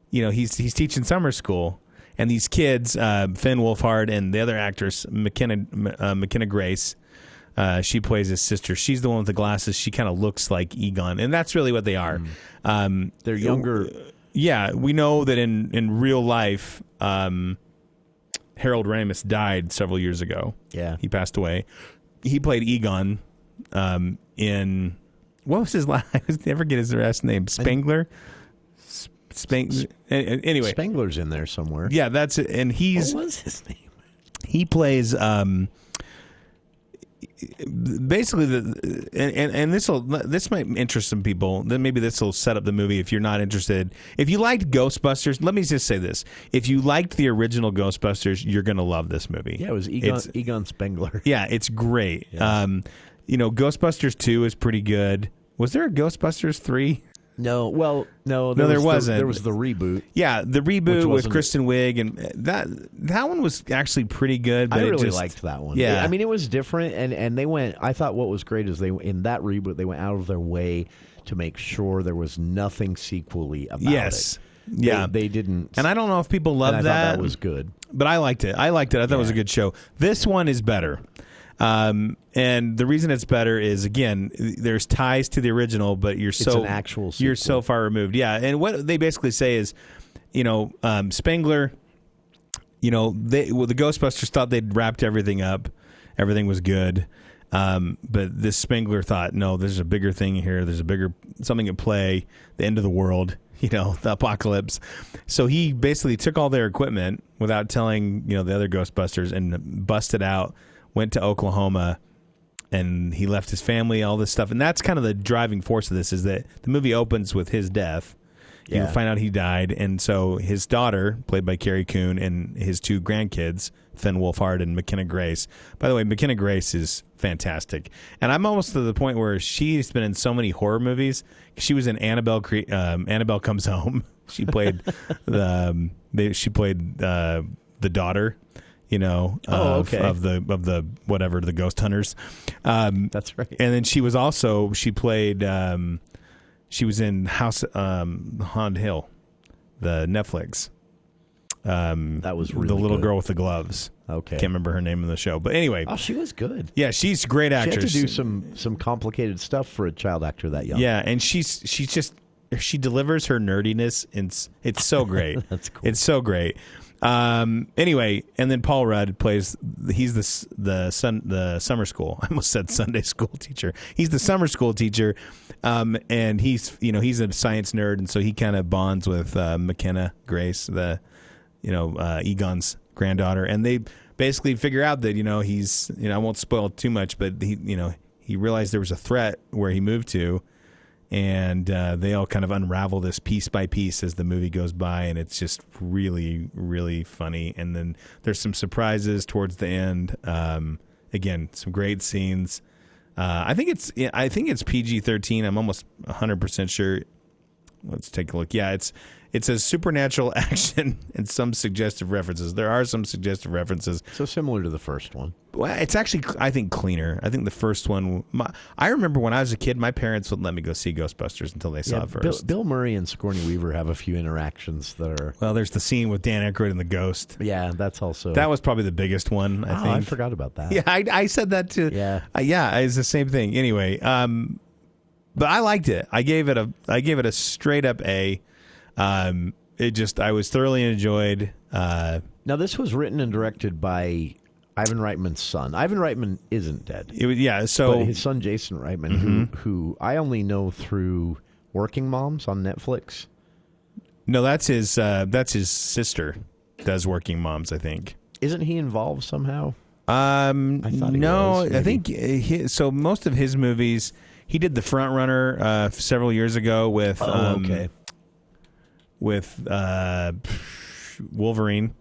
He's teaching summer school, and these kids, Finn Wolfhard and the other actress, McKenna Grace. She plays his sister. She's the one with the glasses. She kind of looks like Egon, and that's really what they are. They're younger. Yeah, we know that in real life, Harold Ramis died several years ago. Yeah, he passed away. He played Egon in what was his last? I never get his last name. Spengler. Anyway, Spengler's in there somewhere. Yeah, that's it. And what was his name? He plays. Basically, this might interest some people. Then maybe this will set up the movie if you're not interested. If you liked Ghostbusters, let me just say this: if you liked the original Ghostbusters, you're going to love this movie. Yeah, it was Egon Spengler. Yeah, it's great. Yeah. Ghostbusters 2 is pretty good. Was there a Ghostbusters 3? No, well, no, there wasn't. There was the reboot. Yeah, the reboot with Kristen Wiig, and that one was actually pretty good. But I really liked that one. Yeah, I mean, it was different, and they went. I thought what was great is in that reboot they went out of their way to make sure there was nothing sequel-y about it. Yeah, they didn't, and I don't know if people love that. That was good, but I liked it. I thought it was a good show. This one is better. And the reason it's better is, again, there's ties to the original, but it's an actual sequel. You're so far removed. Yeah, and what they basically say is, Spengler, the Ghostbusters thought they'd wrapped everything up. Everything was good. But this Spengler thought, no, there's a bigger thing here. There's something at play, the end of the world, the apocalypse. So he basically took all their equipment without telling, the other Ghostbusters and busted out, went to Oklahoma, and he left his family, all this stuff. And that's kind of the driving force of this, is that the movie opens with his death, You find out he died, and so his daughter, played by Carrie Coon, and his two grandkids, Finn Wolfhard and McKenna Grace. By the way, McKenna Grace is fantastic, and I'm almost to the point where she's been in so many horror movies. She was in Annabelle Comes Home. She played the daughter, of the whatever, the ghost hunters. That's right. And then she was in House Haunted Hill, the Netflix. That was really the little good. girl with the gloves. Okay, can't remember her name in the show, but anyway. Oh, she was good. Yeah, she's a great actress. She had to do some complicated stuff for a child actor that young. Yeah, and she delivers her nerdiness, and it's so great. That's cool. It's so great. Anyway, and then Paul Rudd plays. He's the summer school. I almost said Sunday school teacher. He's the summer school teacher, and he's a science nerd, and so he kind of bonds with McKenna Grace, Egon's granddaughter, and they basically figure out that he's I won't spoil too much, but he realized there was a threat where he moved to. And they all kind of unravel this piece by piece as the movie goes by, and it's just really, really funny. And then there's some surprises towards the end. Again, some great scenes. I think it's PG-13. I'm almost 100% sure. Let's take a look. Yeah, it's a supernatural action and some suggestive references. There are some suggestive references. So similar to the first one. Well, it's actually, I think, cleaner. I think the first one... I remember when I was a kid, my parents wouldn't let me go see Ghostbusters until they saw it first. Bill Murray and Sigourney Weaver have a few interactions that are... Well, there's the scene with Dan Aykroyd and the ghost. Yeah, that's also... That was probably the biggest one, I think. I forgot about that. Yeah, I said that too. Yeah. It's the same thing. Anyway, but I liked it. I gave it a straight up A. I was thoroughly enjoyed. Now, this was written and directed by Ivan Reitman's son. Ivan Reitman isn't dead. So but his son Jason Reitman, who I only know through Working Moms on Netflix. No, that's his sister does Working Moms, I think. Isn't he involved somehow? I thought he was, I think so. Most of his movies, he did The Front Runner several years ago with with Wolverine.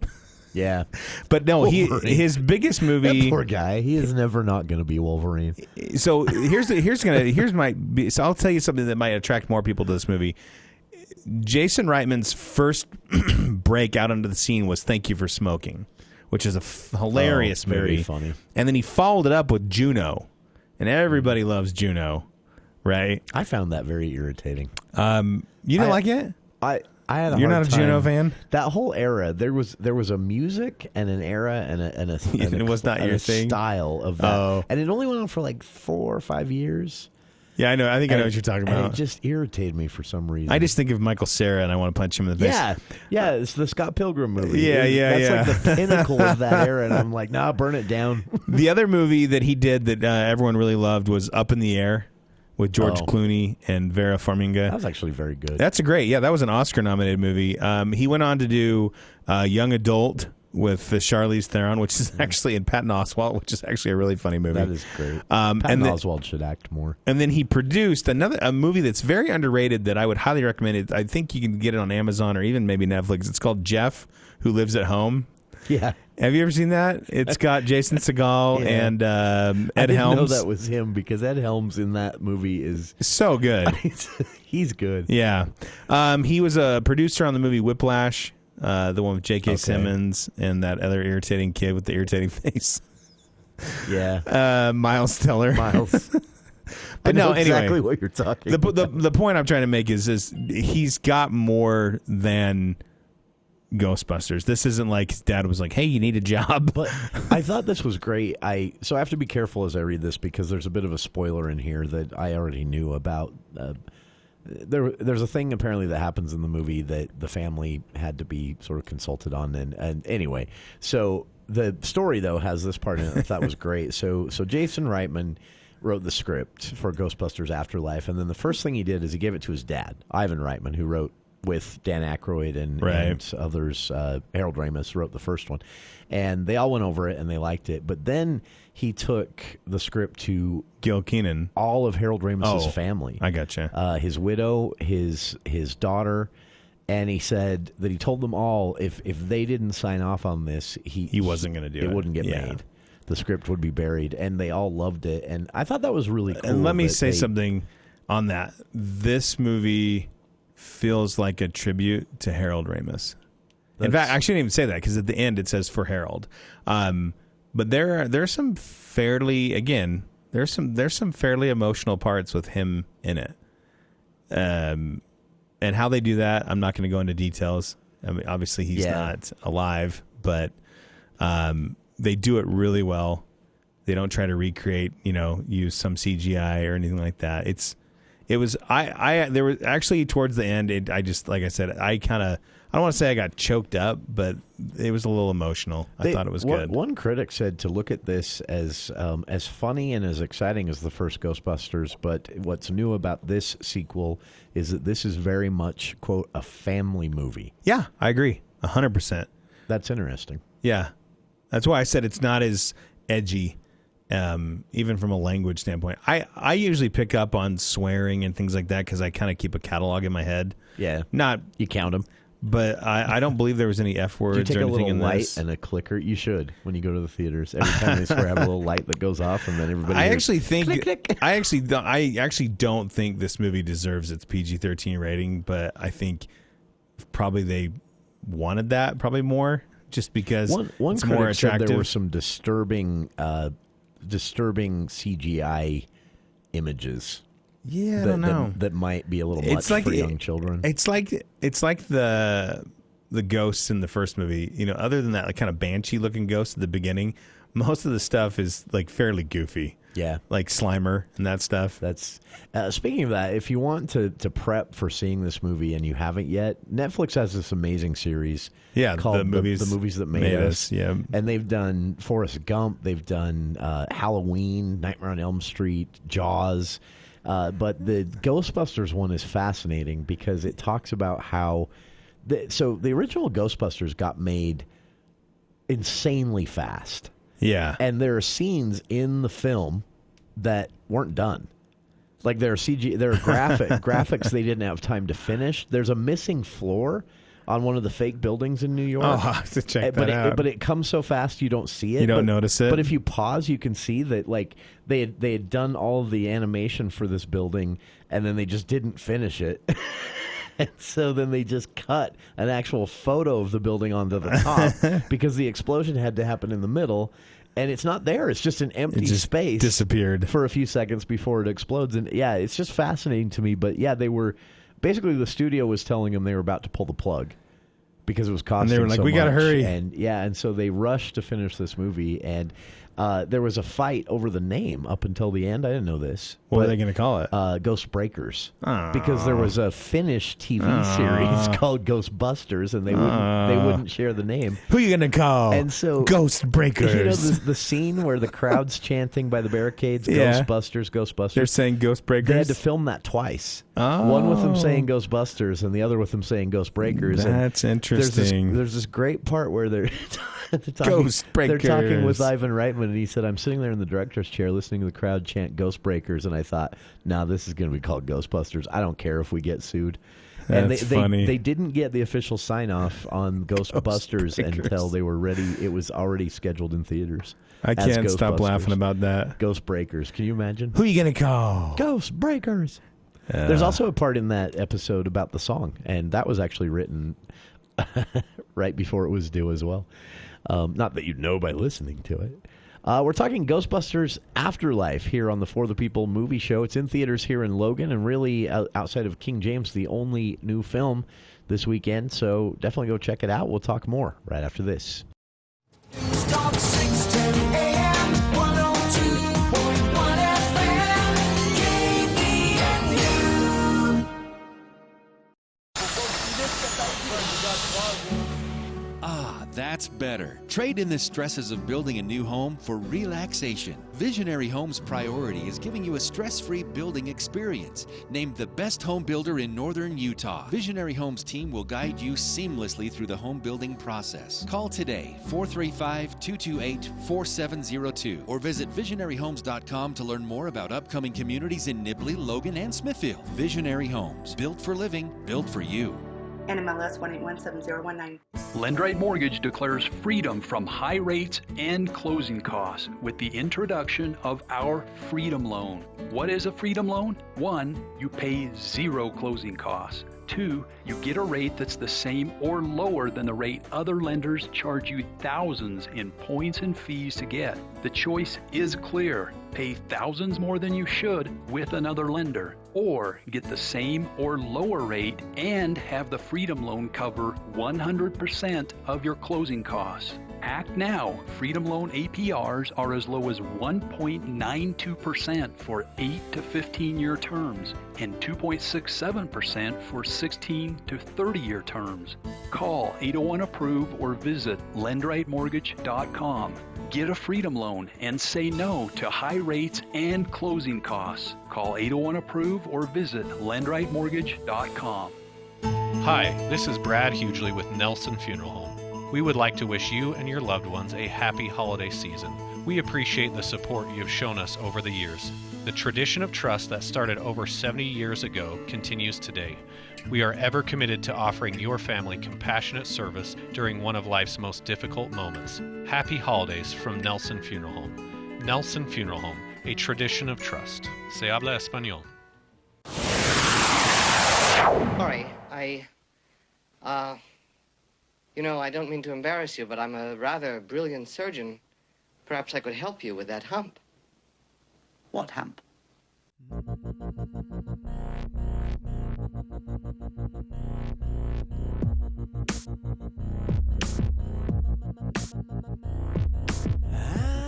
Yeah, but no, his biggest movie. That poor guy. He is never not going to be Wolverine. So so I'll tell you something that might attract more people to this movie. Jason Reitman's first break out onto the scene was "Thank You for Smoking," which is a hilarious movie. Very funny. And then he followed it up with Juno, and everybody loves Juno, right? I found that very irritating. You didn't like it? I had a You're hard not a time. Juno fan? That whole era, there was a music and an era and it was not your thing? Style of that. Oh. And it only went on for like 4 or 5 years. Yeah, I know. I think I know what you're talking about. And it just irritated me for some reason. I just think of Michael Cera and I want to punch him in the face. Yeah, it's the Scott Pilgrim movie. That's like the pinnacle of that era, and I'm like, nah, burn it down. The other movie that he did that everyone really loved was Up in the Air with George Clooney and Vera Farmiga. That was actually very good. That's that was an Oscar-nominated movie. He went on to do Young Adult with Charlize Theron, which is actually in Patton Oswalt, which is actually a really funny movie. That is great. Patton Oswalt should act more. And then he produced a movie that's very underrated that I would highly recommend it. I think you can get it on Amazon or even maybe Netflix. It's called Jeff, Who Lives at Home. Yeah. Have you ever seen that? It's got Jason Segel and Ed I didn't Helms. know that was him because Ed Helms in that movie is so good. He's good. Yeah. He was a producer on the movie Whiplash, the one with J.K. Simmons and that other irritating kid with the irritating face. Yeah. Miles Teller. But no, exactly anyway, what you're talking about. The point I'm trying to make is he's got more than Ghostbusters. This isn't like his dad was like, hey, you need a job. But I thought this was great. So I have to be careful as I read this because there's a bit of a spoiler in here that I already knew about. There's a thing apparently that happens in the movie that the family had to be sort of consulted on. And anyway, so the story, though, has this part in it that I thought was great. So Jason Reitman wrote the script for Ghostbusters Afterlife, and then the first thing he did is he gave it to his dad, Ivan Reitman, who wrote with Dan Aykroyd and others. Harold Ramis wrote the first one, and they all went over it and they liked it. But then he took the script to Gil Kenan, all of Harold Ramis's family. I gotcha. His widow, his daughter, And he said that he told them all if they didn't sign off on this, he wasn't going to do it. It wouldn't get made. The script would be buried, and they all loved it. And I thought that was really cool. And let me say something on that. This movie feels like a tribute to Harold Ramis. In fact, I shouldn't even say that because at the end it says for Harold. But there's some fairly there's some fairly emotional parts with him in it. And how they do that, I'm not going to go into details. I mean, obviously he's not alive, but they do it really well. They don't try to recreate, use some CGI or anything like that. There was actually towards the end, I just, like I said, I don't want to say I got choked up, but it was a little emotional. I thought it was good. One critic said to look at this as funny and as exciting as the first Ghostbusters, but what's new about this sequel is that this is very much, quote, a family movie. Yeah, I agree. 100%. That's interesting. Yeah. That's why I said it's not as edgy, even from a language standpoint. I usually pick up on swearing and things like that because I kind of keep a catalog in my head. Yeah. You count them. But I don't believe there was any F words Do you take or anything in a little this. light and a clicker? You should when you go to the theaters. Every time they swear, have a little light that goes off, and then everybody. I hears, actually think click, click. I actually don't think this movie deserves its PG-13 rating, but I think probably they wanted that probably more just because one it's more critic said attractive. there were some disturbing CGI images. Yeah, I don't know. That might be a little much for young children. It's like the ghosts in the first movie. Other than that, like kind of banshee looking ghost at the beginning, most of the stuff is like fairly goofy. Yeah, like Slimer and that stuff. That's speaking of that. If you want to prep for seeing this movie and you haven't yet, Netflix has this amazing series. Yeah, called the movies that made us. Yeah, and they've done Forrest Gump. They've done Halloween, Nightmare on Elm Street, Jaws. But the Ghostbusters one is fascinating because it talks about how the original Ghostbusters got made insanely fast. Yeah. And there are scenes in the film that weren't done. Like there are graphics they didn't have time to finish. There's a missing floor on one of the fake buildings in New York. Oh, I have to check that out. But it comes so fast you don't see it. You don't notice it. But if you pause, you can see that like they had done all of the animation for this building, and then they just didn't finish it. And so then they just cut an actual photo of the building onto the top because the explosion had to happen in the middle. And it's not there. It's just an empty space. Disappeared. For a few seconds before it explodes. And yeah, it's just fascinating to me. But yeah, they were... Basically, the studio was telling them they were about to pull the plug because it was costing so much. And they were like, we got to hurry. And so they rushed to finish this movie. And there was a fight over the name up until the end. I didn't know this. What were they going to call it? Ghost Breakers. Because there was a Finnish TV series called Ghostbusters, and they wouldn't share the name. Who are you going to call? And so Ghost Breakers. The scene where the crowd's chanting by the barricades, Ghostbusters, Ghostbusters. They're saying Ghost Breakers? They had to film that twice. One with them saying Ghostbusters, and the other with them saying Ghost Breakers. That's interesting. There's this great part where they're Ghost Breakers. They're talking with Ivan Reitman, and he said, I'm sitting there in the director's chair listening to the crowd chant Ghost Breakers, and I thought, now this is going to be called Ghostbusters. I don't care if we get sued. That's funny. They didn't get the official sign-off on Ghostbusters until they were ready. It was already scheduled in theaters. I can't stop laughing about that. Ghost Breakers. Can you imagine? Who are you going to call? Ghost Breakers. There's also a part in that episode about the song, and that was actually written right before it was due as well. Not that you'd know by listening to it. We're talking Ghostbusters Afterlife here on the For the People movie show. It's in theaters here in Logan, and really outside of King James, the only new film this weekend. So definitely go check it out. We'll talk more right after this. Stop 610 AM, 102.1 FM, KBNU. That's better. Trade in the stresses of building a new home for relaxation. Visionary Homes Priority is giving you a stress-free building experience. Named the best home builder in northern Utah, Visionary Homes team will guide you seamlessly through the home building process. Call today, 435-228-4702, or visit visionaryhomes.com to learn more about upcoming communities in Nibley, Logan, and Smithfield. Visionary Homes, built for living, built for you. NMLS 1817019. LendRight Mortgage declares freedom from high rates and closing costs with the introduction of our Freedom Loan. What is a Freedom Loan? 1, you pay 0 closing costs. 2, you get a rate that's the same or lower than the rate other lenders charge you thousands in points and fees to get. The choice is clear. Pay thousands more than you should with another lender, or get the same or lower rate and have the Freedom Loan cover 100% of your closing costs. Act now. Freedom Loan APRs are as low as 1.92% for 8 to 15-year terms and 2.67% for 16 to 30-year terms. Call 801-APPROVE or visit lendrightmortgage.com. Get a Freedom Loan and say no to high rates and closing costs. Call 801-APPROVE or visit lendrightmortgage.com. Hi, this is Brad Hughley with Nelson Funeral Home. We would like to wish you and your loved ones a happy holiday season. We appreciate the support you have shown us over the years. The tradition of trust that started over 70 years ago continues today. We are ever committed to offering your family compassionate service during one of life's most difficult moments. Happy holidays from Nelson Funeral Home. Nelson Funeral Home, a tradition of trust. Se habla español. Sorry, I don't mean to embarrass you, but I'm a rather brilliant surgeon. Perhaps I could help you with that hump. What hump?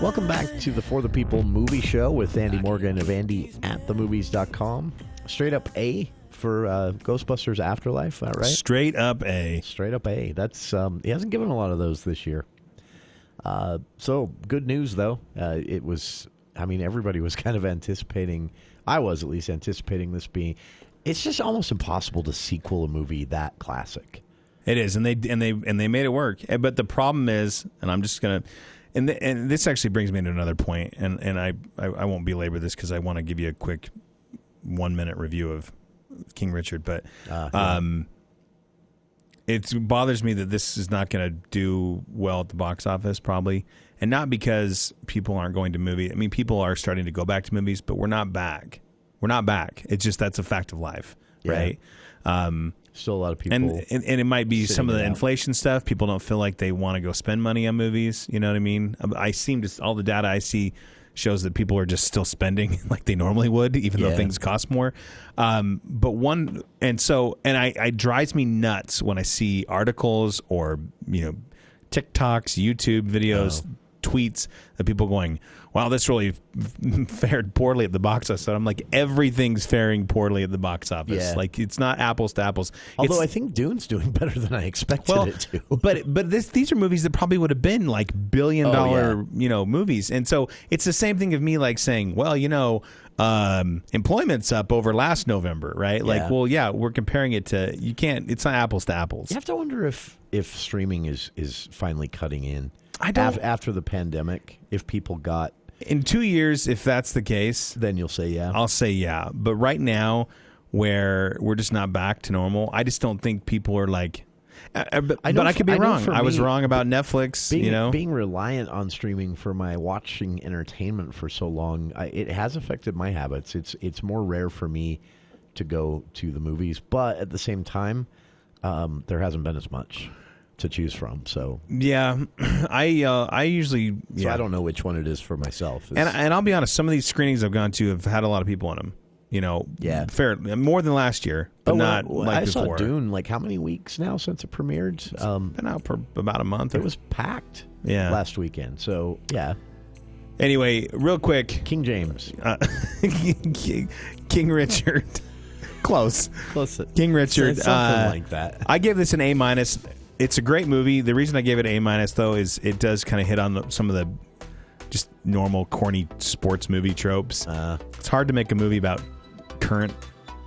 Welcome back to the For the People movie show with Andy Morgan of AndyAtTheMovies.com. Straight up A for Ghostbusters Afterlife, right? Straight up A. Straight up A. That's he hasn't given a lot of those this year. So good news though. It was. I mean, everybody was kind of anticipating. I was at least anticipating this being. It's just almost impossible to sequel a movie that classic. It is, and they made it work. But the problem is, and I'm just gonna. And this actually brings me to another point, and I won't belabor this because I want to give you a quick 1-minute review of King Richard, but it bothers me that this is not going to do well at the box office, probably, and not because people aren't going to movies. I mean, people are starting to go back to movies, but we're not back. We're not back. It's just that's a fact of life, right? Still a lot of people, and it might be some of the inflation stuff. People don't feel like they want to go spend money on movies. You know what I mean? All the data I see shows that people are just still spending like they normally would, even though things cost more. It drives me nuts when I see articles or TikToks, YouTube videos, tweets of people going, wow, this really fared poorly at the box office. So I'm like, everything's faring poorly at the box office. Yeah. Like, it's not apples to apples. Although I think Dune's doing better than I expected it to. But these are movies that probably would have been like billion-dollar movies. And so it's the same thing of me like saying, well, employment's up over last November, right? Like, we're comparing it to, it's not apples to apples. You have to wonder if streaming is finally cutting in. I don't. After the pandemic, if people got... In 2 years, if that's the case... Then you'll say yeah. I'll say yeah. But right now, where we're just not back to normal, I just don't think people are like... But I could be wrong. I was wrong about Netflix, Being reliant on streaming for my watching entertainment for so long, it has affected my habits. It's more rare for me to go to the movies. But at the same time, there hasn't been as much to choose from. So I usually I don't know which one it is for myself. And I'll be honest, some of these screenings I've gone to have had a lot of people in them. Fair more than last year, but not like before. I saw Dune. Like how many weeks now since it premiered? It's been out for about a month. It was packed. last weekend. So yeah. Anyway, real quick, King James, King Richard, close. King Richard, something like that. I gave this an A-. It's a great movie. The reason I gave it A- though is it does kind of hit on some of the just normal corny sports movie tropes. It's hard to make a movie about current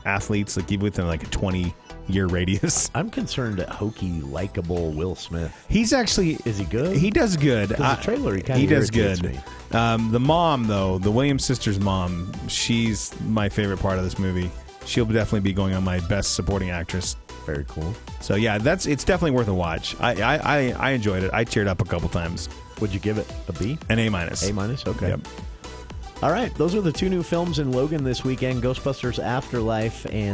athletes like even within like a 20-year radius. I'm concerned at hokey, likable Will Smith. Is he good? He does good. The trailer, he does good. Me. The mom, though, the Williams sisters' mom, she's my favorite part of this movie. She'll definitely be going on my best supporting actress Very cool. So yeah, it's definitely worth a watch. I enjoyed it. I teared up a couple times. Would you give it a B? An A-. A-? Okay. Yep. All right, those are the two new films in Logan this weekend, Ghostbusters Afterlife and